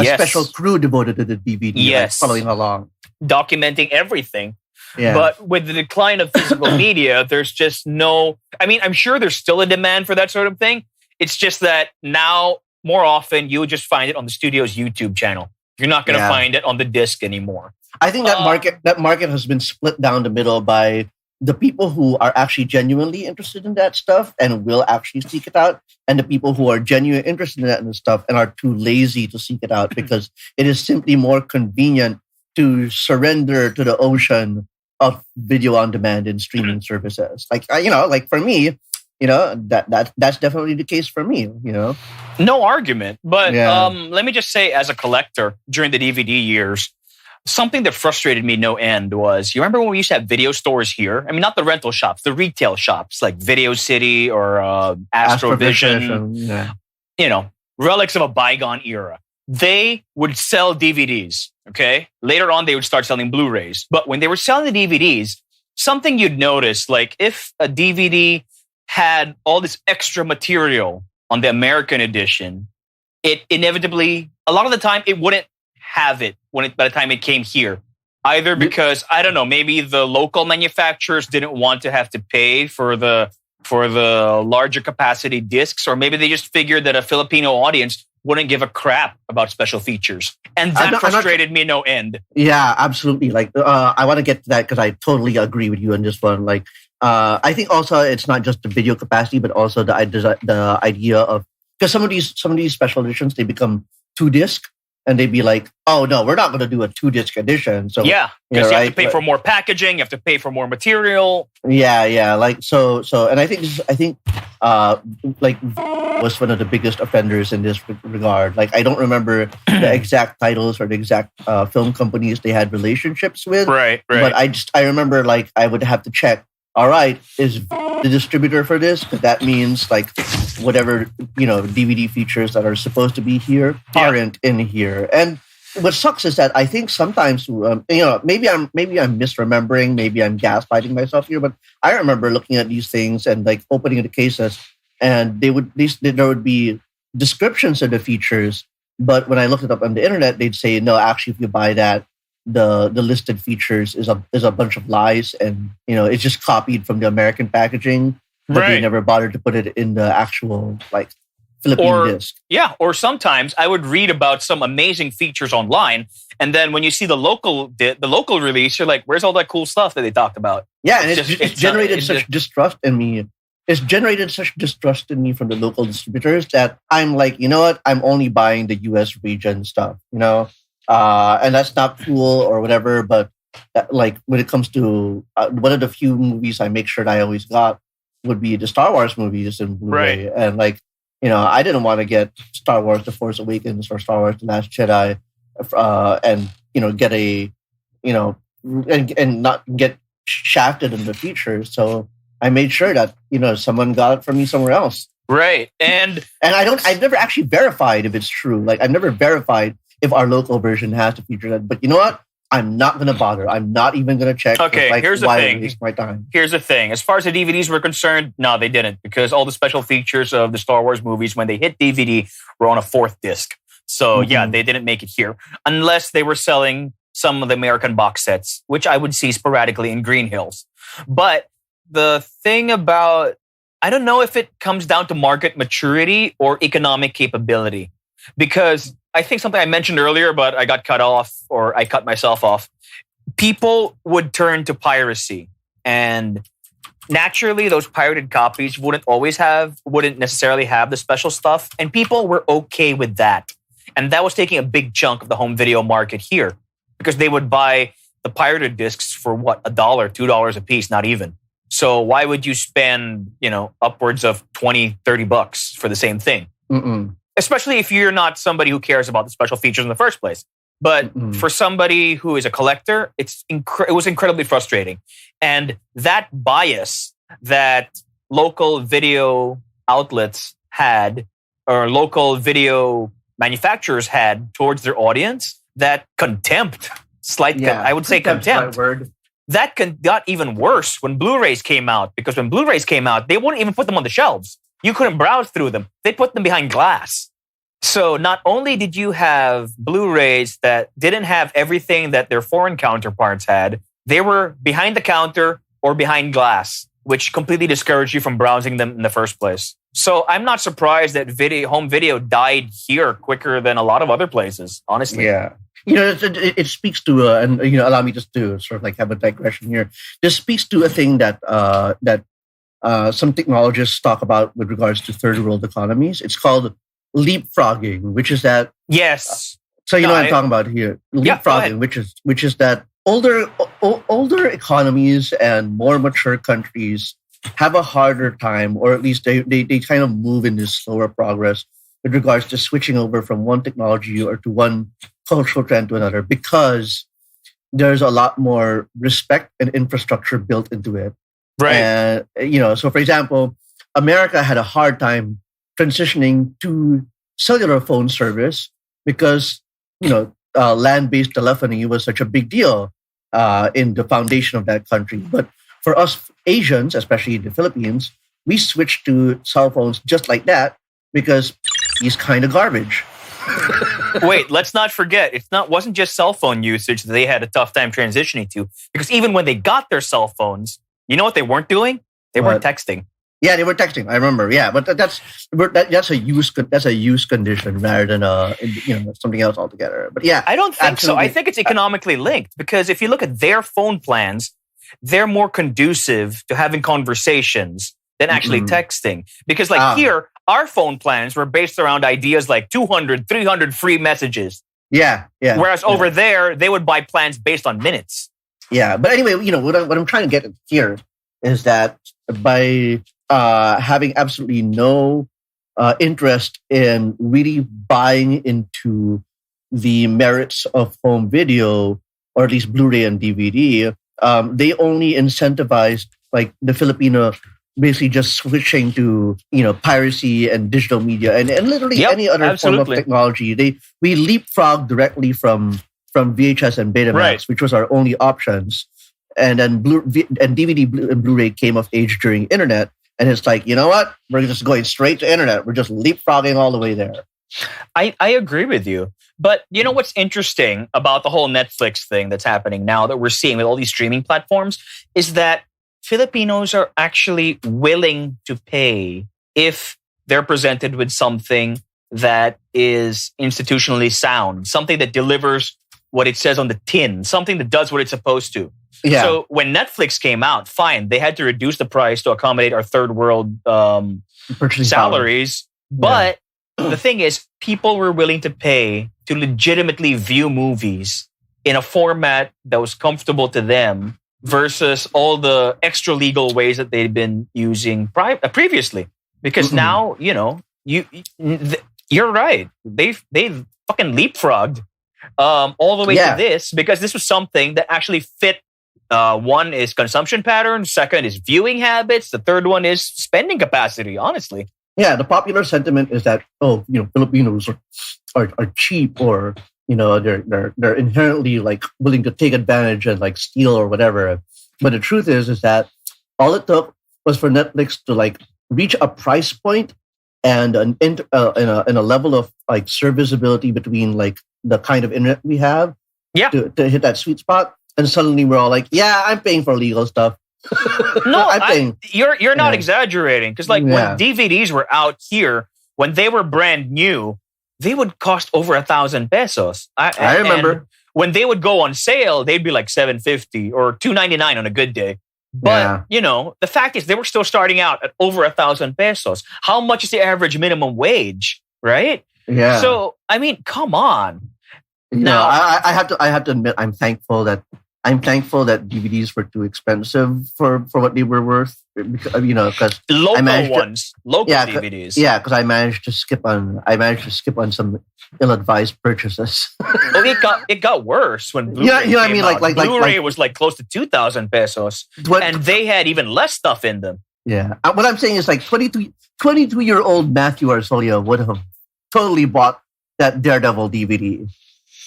special crew devoted to the DVD, like, following along. Documenting everything. Yeah. But with the decline of physical media, there's just no... I mean, I'm sure there's still a demand for that sort of thing. It's just that now, more often, you would just find it on the studio's YouTube channel. You're not going to find it on the disc anymore. I think that market has been split down the middle by the people who are actually genuinely interested in that stuff and will actually seek it out, and the people who are genuinely interested in that stuff and are too lazy to seek it out because it is simply more convenient to surrender to the ocean of video on demand and streaming services. Like, like for me, that's definitely the case for me. No argument. But let me just say, as a collector during the DVD years, something that frustrated me no end was, you remember when we used to have video stores here? I mean, not the rental shops, the retail shops like Video City or Astrovision. Relics of a bygone era. They would sell DVDs, okay? Later on, they would start selling Blu-rays. But when they were selling the DVDs, something you'd notice, like if a DVD had all this extra material on the American edition, it inevitably, a lot of the time, it wouldn't have it by the time it came here. Either because, I don't know, maybe the local manufacturers didn't want to have to pay for the larger capacity discs, or maybe they just figured that a Filipino audience wouldn't give a crap about special features. And that frustrated me no end. Yeah, absolutely. Like, I want to get to that because I totally agree with you on this one. Like, I think also it's not just the video capacity, but also the idea of, because some of these special editions, they become 2-disc. And they'd be like, "Oh no, we're not going to do a 2-disc edition." So because you have to pay for more packaging, you have to pay for more material. Yeah. Like so, and I think like was one of the biggest offenders in this regard. Like, I don't remember the exact titles or the exact film companies they had relationships with. Right. But I remember, like, I would have to check. All right, is the distributor for this? Because that means, like, whatever, DVD features that are supposed to be here aren't in here. And what sucks is that I think sometimes, maybe I'm misremembering, maybe I'm gaslighting myself here, but I remember looking at these things and, like, opening the cases, and there would be descriptions of the features, but when I looked it up on the internet, they'd say, no, actually, if you buy that, the listed features is a bunch of lies, and it's just copied from the American packaging, but they never bothered to put it in the actual, like, Philippine disc. Yeah, or sometimes I would read about some amazing features online, and then when you see the local release, you're like, "Where's all that cool stuff that they talked about?" Yeah, and it's generated such distrust in me. It's generated such distrust in me from the local distributors that I'm like, you know what? I'm only buying the U.S. region stuff, and that's not cool or whatever. But like, when it comes to one of the few movies I make sure that I always got would be the Star Wars movies in Blu-ray, and like, I didn't want to get Star Wars: The Force Awakens or Star Wars: The Last Jedi, and get a, and not get shafted in the features. So I made sure that someone got it from me somewhere else. Right, and I've never actually verified if it's true. Like, I've never verified if our local version has to feature that. But you know what? I'm not going to bother. I'm not even going to check. Okay, here's the thing. Waste my time. Here's the thing. As far as the DVDs were concerned, no, they didn't, because all the special features of the Star Wars movies, when they hit DVD, were on a 4th disc. So yeah, they didn't make it here, unless they were selling some of the American box sets, which I would see sporadically in Green Hills. But the thing about, I don't know if it comes down to market maturity or economic capability, because I think something I mentioned earlier, but I got cut off, or I cut myself off. People would turn to piracy, and naturally those pirated copies wouldn't necessarily have the special stuff, and people were okay with that. And that was taking a big chunk of the home video market here, because they would buy the pirated discs for what, $1, $2 a piece, not even. So why would you spend, upwards of $20-$30 for the same thing? Especially if you're not somebody who cares about the special features in the first place. But for somebody who is a collector, it was incredibly frustrating. And that bias that local video outlets had, or local video manufacturers had towards their audience, that contempt, I would say contempt. That got even worse when Blu-rays came out, because when Blu-rays came out, they wouldn't even put them on the shelves. you couldn't browse through them. They put them behind glass. So not only did you have Blu-rays that didn't have everything that their foreign counterparts had, they were behind the counter or behind glass, which completely discouraged you from browsing them in the first place. So I'm not surprised that home video died here quicker than a lot of other places, honestly. Yeah. It speaks to, and allow me just to sort of like have a digression here. This speaks to a thing that some technologists talk about with regards to third world economies. It's called leapfrogging, which is that. Yes. So what I'm talking about here. Leapfrogging, which is that older economies and more mature countries have a harder time, or at least they kind of move in this slower progress with regards to switching over from one technology or to one cultural trend to another, because there's a lot more respect and infrastructure built into it. Right. And, so for example, America had a hard time transitioning to cellular phone service because, land-based telephony was such a big deal in the foundation of that country. But for us Asians, especially in the Philippines, we switched to cell phones just like that because it's kind of garbage. Wait, let's not forget, wasn't just cell phone usage that they had a tough time transitioning to. Because even when they got their cell phones, you know what they weren't doing? They weren't texting. Yeah, they were texting. I remember. Yeah, but that's a use condition rather than something else altogether. But yeah, I don't think absolutely. so. I think it's economically linked because if you look at their phone plans, they're more conducive to having conversations than actually texting. Because here, our phone plans were based around ideas like 200, 300 free messages. Yeah. Whereas over there, they would buy plans based on minutes. Yeah, but anyway, what I'm trying to get at here is that by having absolutely no interest in really buying into the merits of home video, or at least Blu-ray and DVD, they only incentivized like the Filipino basically just switching to piracy and digital media and literally any other form of technology. We leapfrogged directly from VHS and Betamax, which was our only options, and then DVD and Blu-ray came of age during internet. And it's like, you know what? We're just going straight to internet. We're just leapfrogging all the way there. I agree with you. But you know what's interesting about the whole Netflix thing that's happening now that we're seeing with all these streaming platforms is that Filipinos are actually willing to pay if they're presented with something that is institutionally sound, something that delivers what it says on the tin, something that does what it's supposed to. Yeah. So when Netflix came out, fine, they had to reduce the price to accommodate our third world salaries. But the thing is, people were willing to pay to legitimately view movies in a format that was comfortable to them versus all the extra legal ways that they'd been using previously. Because now, you're right. They've fucking leapfrogged all the way to this because this was something that actually fit. One is consumption patterns. Second is viewing habits. The third one is spending capacity, honestly. Yeah, the popular sentiment is that, Filipinos are cheap, or, they're inherently like willing to take advantage and like steal or whatever. But the truth is that all it took was for Netflix to like reach a price point and in a level of like serviceability between like the kind of internet we have to hit that sweet spot. And suddenly we're all like, yeah, I'm paying for legal stuff. No, you're not exaggerating. Because when DVDs were out here, when they were brand new, they would cost over 1,000 pesos. I remember. When they would go on sale, they'd be like $750 or $299 on a good day. But, the fact is they were still starting out at over 1,000 pesos. How much is the average minimum wage, right? Yeah. So, I mean, come on. No, I have to admit, I'm thankful that DVDs were too expensive for what they were worth. Because local DVDs. Yeah, because I managed to skip on some ill-advised purchases. Well, it got worse when Blu-ray came out. Like Blu-ray was like close to 2,000 pesos, and they had even less stuff in them. Yeah, what I'm saying is like 22-year-old Matthew Arsolia would have totally bought that Daredevil DVD.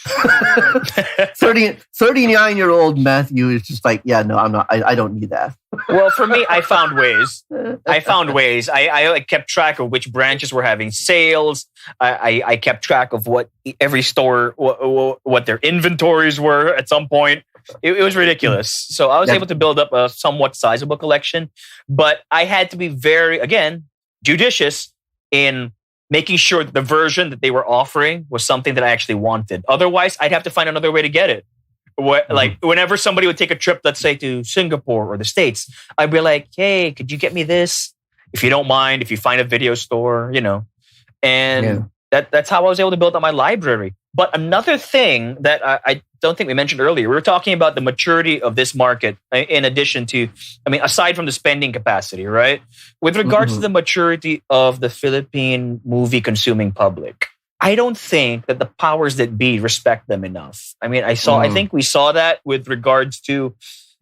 39-year-old Matthew is just like, yeah, no, I'm not. I don't need that. Well, for me, I found ways. I like kept track of which branches were having sales. I kept track of what every store, what their inventories were at some point. It was ridiculous. So I was able to build up a somewhat sizable collection, but I had to be very, again, judicious in making sure that the version that they were offering was something that I actually wanted. Otherwise, I'd have to find another way to get it. Like whenever somebody would take a trip, let's say to Singapore or the States, I'd be like, hey, could you get me this? If you don't mind, if you find a video store, And that's how I was able to build up my library. But another thing that I don't think we mentioned earlier, we were talking about the maturity of this market in addition to, aside from the spending capacity, right? With regards to the maturity of the Philippine movie consuming public, I don't think that the powers that be respect them enough. I think we saw that with regards to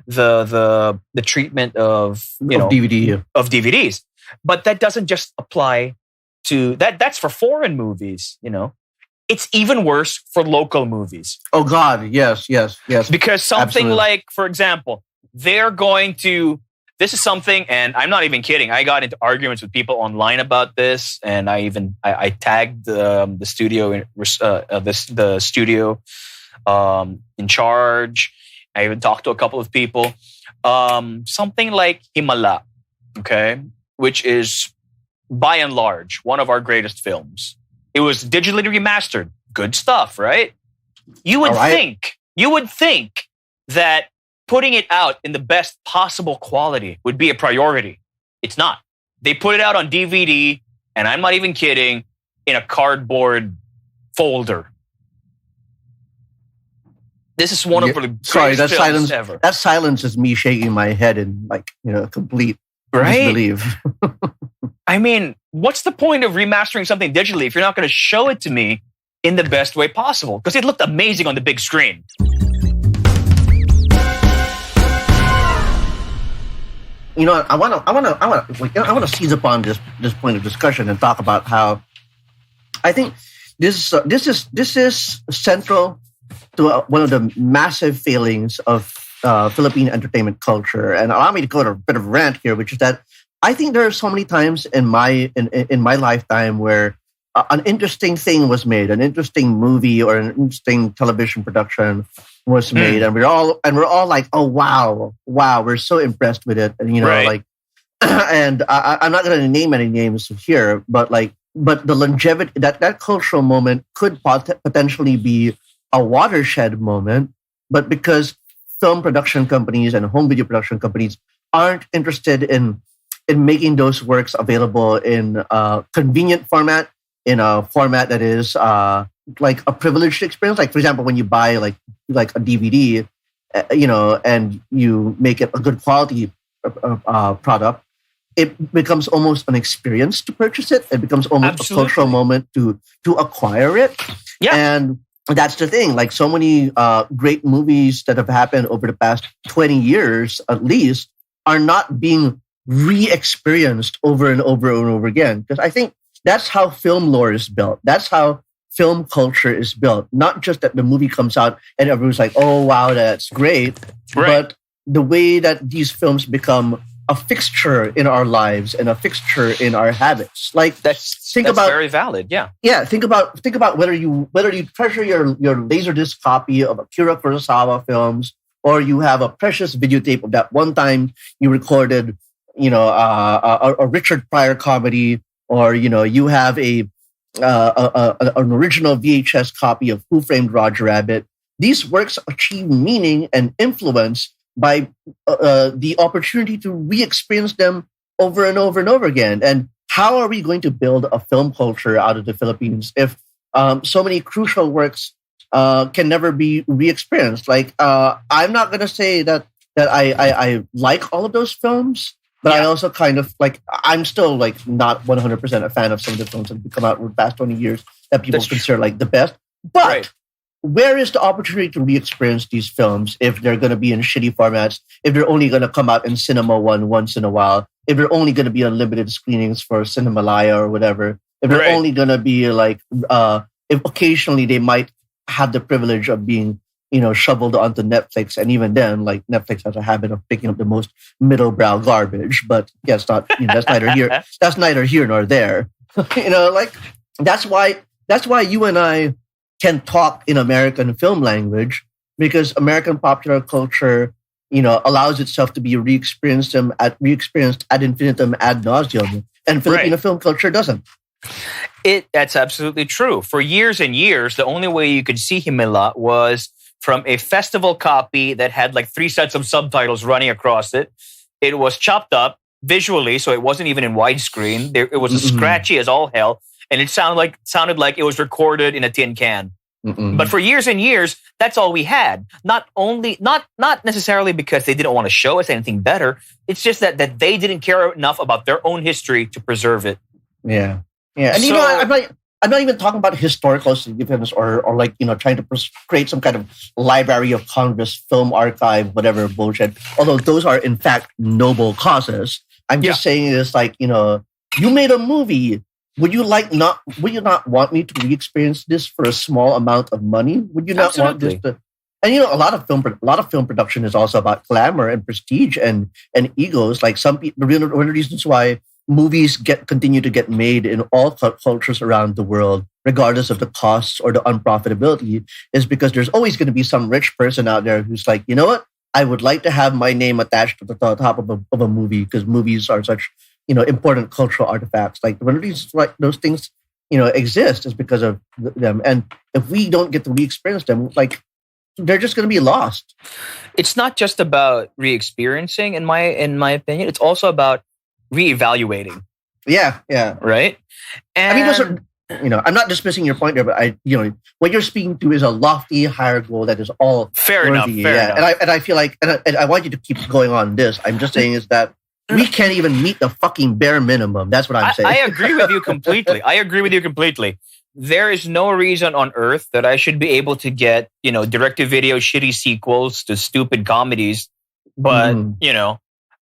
the treatment of DVDs. But that doesn't just apply to that. That's for foreign movies, It's even worse for local movies. Oh God, yes. Because something like, for example, this is something, and I'm not even kidding. I got into arguments with people online about this, and I tagged the studio, the studio in charge. I even talked to a couple of people. Something like Himala, okay, which is by and large one of our greatest films. It was digitally remastered. Good stuff, right? You would think that putting it out in the best possible quality would be a priority. It's not. They put it out on DVD, and I'm not even kidding, in a cardboard folder. This is one of the greatest films ever. That silence is me shaking my head in complete disbelief. What's the point of remastering something digitally if you're not going to show it to me in the best way possible? Because it looked amazing on the big screen. I want to seize upon this point of discussion and talk about how I think this is central to one of the massive failings of Philippine entertainment culture. And allow me to go to a bit of a rant here, which is that I think there are so many times in my lifetime where an interesting thing was made, an interesting movie or an interesting television production was made, and we're all like, oh wow, we're so impressed with it, and and I'm not going to name any names here, but the longevity that cultural moment could potentially be a watershed moment, but because film production companies and home video production companies aren't interested in making those works available in a convenient format, in a format that is like a privileged experience. Like, for example, when you buy like a DVD, and you make it a good quality product, it becomes almost an experience to purchase it. It becomes almost a cultural moment to acquire it. Yeah. And that's the thing. Like, so many great movies that have happened over the past 20 years, at least, are not being re-experienced over and over and over again. Because I think that's how film lore is built. That's how film culture is built. Not just that the movie comes out and everyone's like, oh, wow, that's great. Right. But the way that these films become a fixture in our lives and a fixture in our habits. Like, that's very valid. Yeah. Yeah. Think about whether you treasure your LaserDisc copy of Akira Kurosawa films, or you have a precious videotape of that one time you recorded, a Richard Pryor comedy, or you have an original VHS copy of Who Framed Roger Rabbit. These works achieve meaning and influence by the opportunity to re-experience them over and over and over again. And how are we going to build a film culture out of the Philippines if so many crucial works can never be re-experienced? Like, I'm not going to say that I like all of those films, but I also kind of I'm still not 100% a fan of some of the films that have come out in the past 20 years that people consider the best. But where is the opportunity to re-experience these films if they're going to be in shitty formats, if they're only going to come out in Cinema One once in a while, if they're only going to be on limited screenings for Cinemalaya or whatever, if they're only going to be if occasionally they might had the privilege of being, shoveled onto Netflix. And even then, like Netflix has a habit of picking up the most middle-brow garbage. But yeah, it's not, that's neither here. That's neither here nor there. Like that's why you and I can talk in American film language, because American popular culture, allows itself to be re-experienced ad infinitum, ad nauseum, and Filipino film culture doesn't. That's absolutely true. For years and years, the only way you could see Himela was from a festival copy that had like 3 sets of subtitles running across it. It was chopped up visually, so it wasn't even in widescreen. It was scratchy as all hell, and it sounded like it was recorded in a tin can. But for years and years, that's all we had. Not necessarily because they didn't want to show us anything better. It's just that they didn't care enough about their own history to preserve it. Yeah. Yeah. And I'm not even talking about historical significance or like, trying to create some kind of Library of Congress film archive, whatever bullshit. Although those are in fact noble causes. I'm just saying this, like, you made a movie. Would you not want me to re-experience this for a small amount of money? Would you not want this to? And a lot of film production is also about glamour and prestige and egos. Like some people, one of the reasons why movies continue to get made in all cultures around the world, regardless of the costs or the unprofitability, is because there's always going to be some rich person out there who's like, you know what? I would like to have my name attached to the top of a movie, because movies are such important cultural artifacts. Like one of these, like those things, exist is because of them. And if we don't get to re-experience them, like they're just going to be lost. It's not just about re-experiencing, in my opinion. It's also about re-evaluating. Yeah. Right. And I mean, those are, I'm not dismissing your point there, but what you're speaking to is a lofty, higher goal that is all fair worthy. enough. And I feel like, and I want you to keep going on this. I'm just saying is that we can't even meet the fucking bare minimum. That's what I'm saying. I agree with you completely. There is no reason on earth that I should be able to get, direct-to-video shitty sequels to stupid comedies, but,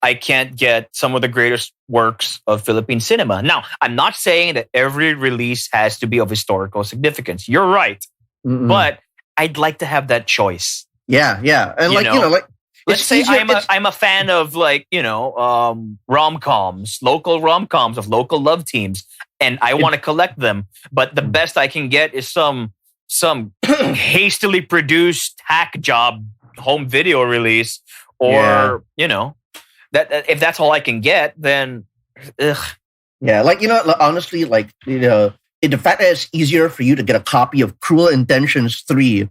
I can't get some of the greatest works of Philippine cinema. Now, I'm not saying that every release has to be of historical significance. You're right. But I'd like to have that choice. Yeah. And let's say I'm a fan of rom-coms, local rom-coms of local love teams, and I want to collect them. But the best I can get is some hastily produced hack job home video release, or that if that's all I can get, then ugh. Yeah, honestly, the fact that it's easier for you to get a copy of Cruel Intentions 3.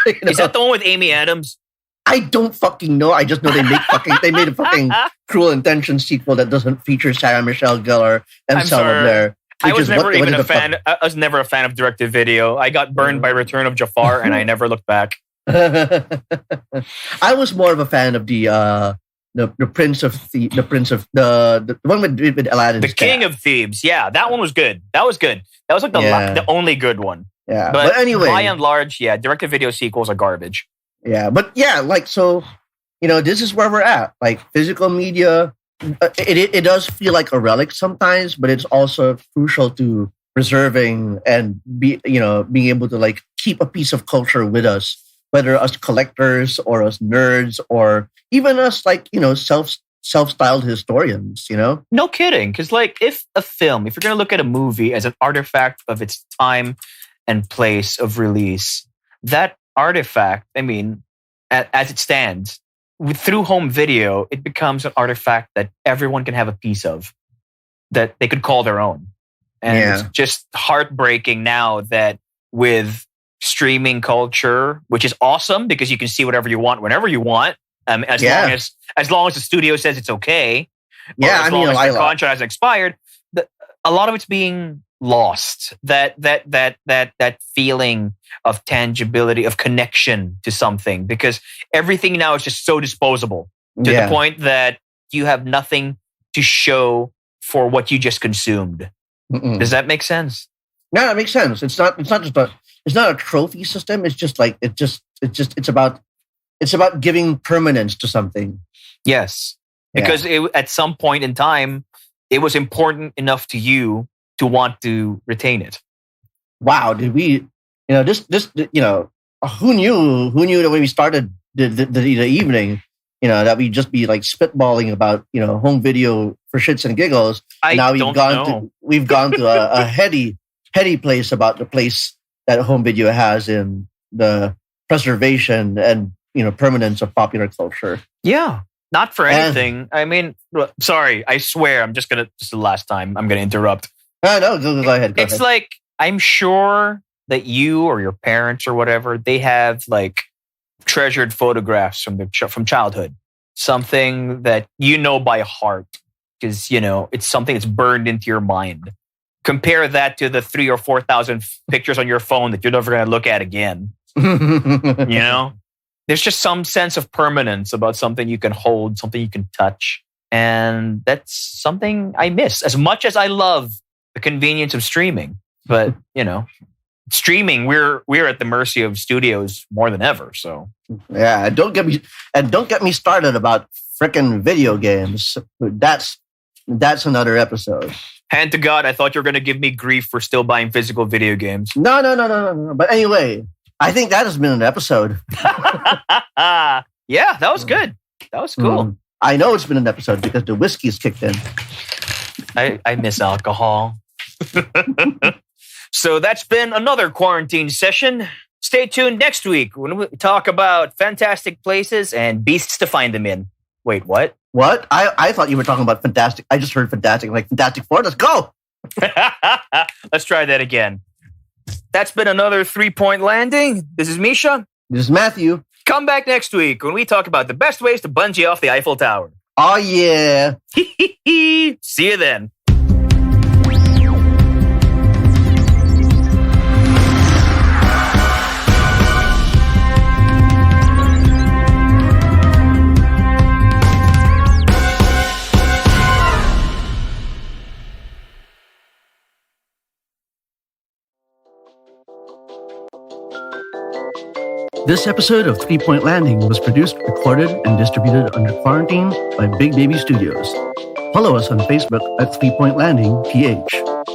Is that the one with Amy Adams? I don't fucking know. I just know they made a fucking Cruel Intentions sequel that doesn't feature Sarah Michelle Gellar and Selma Blair. I was never a fan of direct-to-video. I got burned by Return of Jafar, and I never looked back. I was more of a fan of the one with Aladdin. The King of Thebes. Yeah, that one was good. That was like the only good one. Yeah, but anyway, by and large, direct-to-video sequels are garbage. Yeah, but this is where we're at. Like physical media, it does feel like a relic sometimes, but it's also crucial to preserving and being able to like keep a piece of culture with us, whether us collectors or us nerds or even us self-styled historians. No kidding, because if you're going to look at a movie as an artifact of its time and place of release, that artifact, as it stands, through home video, it becomes an artifact that everyone can have a piece of, that they could call their own. And it's just heartbreaking now that with streaming culture, which is awesome because you can see whatever you want whenever you want, as long as the studio says it's okay. Yeah, as long as the contract has expired, a lot of it's being lost. That feeling of tangibility, of connection to something, because everything now is just so disposable to the point that you have nothing to show for what you just consumed. Does that make sense? No, that makes sense. It's not a trophy system. It's just it's about giving permanence to something. Yes, because at some point in time, it was important enough to you to want to retain it. Wow, did we? Who knew that when we started the evening, that we'd just be like spitballing about, home video for shits and giggles. We've gone to a heady place about the place that home video has in the preservation and, permanence of popular culture. Yeah. Not for anything. Sorry, I swear, this is the last time I'm going to interrupt. No, go ahead. It's like, I'm sure that you or your parents or whatever, they have like treasured photographs from childhood. Something that by heart because, it's something that's burned into your mind. Compare that to the 3,000 or 4,000 pictures on your phone that you're never going to look at again. There's just some sense of permanence about something you can hold, something you can touch. And that's something I miss as much as I love the convenience of streaming. But, streaming, we're at the mercy of studios more than ever. So yeah, don't get me started about frickin' video games. That's another episode. Hand to God, I thought you were going to give me grief for still buying physical video games. No. But anyway, I think that has been an episode. Yeah, that was good. That was cool. I know it's been an episode because the whiskey's kicked in. I miss alcohol. So that's been another quarantine session. Stay tuned next week when we talk about fantastic places and beasts to find them in. Wait, what? What? I thought you were talking about fantastic. I just heard fantastic, like Fantastic Four. Let's go. Let's try that again. That's been another 3-Point Landing. This is Misha. This is Matthew. Come back next week when we talk about the best ways to bungee off the Eiffel Tower. Oh, yeah. See you then. This episode of 3-Point Landing was produced, recorded, and distributed under quarantine by Big Baby Studios. Follow us on Facebook at 3-Point Landing PH.